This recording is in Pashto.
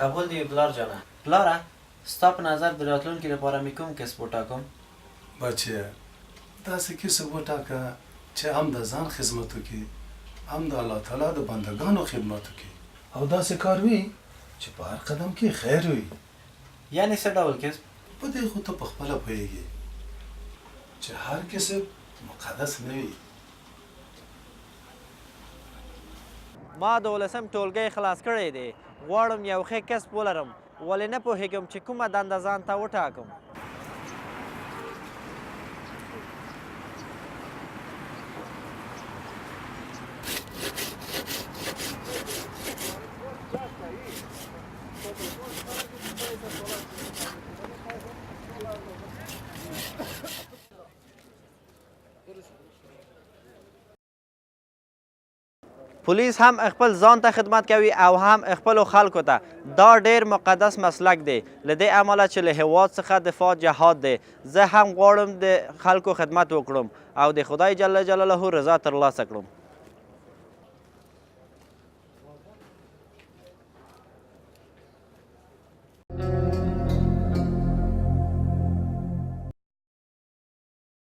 قبول دی پلار جانه. پلاره ستا په نظر د راتلونکي لپاره مې کوم کسب وټاکم؟ بچیه داسې کسب وټاکه چې هم د ځان خدمت وکړي هم د الله تعالی د بندګانو خدمت وکړي او داسې کار وي چې په هر قدم کې خیر وي. یعنې څه ډول کسب؟ په دې خو ته پخپله پوهېږي چې هر کسب مقدس نه وي. ما د 12 ټولګی خلاص کړی دی. غواړم یو ښه کسب ولرم ولې نه پوهېږم چې کومه دنده ځان ته وټاکم. پولیس هم خپل ځان ته خدمت کوي او هم خپلو خلکو ته. دا ډیر مقدس مسلک دی. له دې امله چې له هېواد څخه دفاع جهاد دی. زه هم غواړم د خلکو خدمت وکړم او د خدای جل جلاله رضا ترلاسه کړم.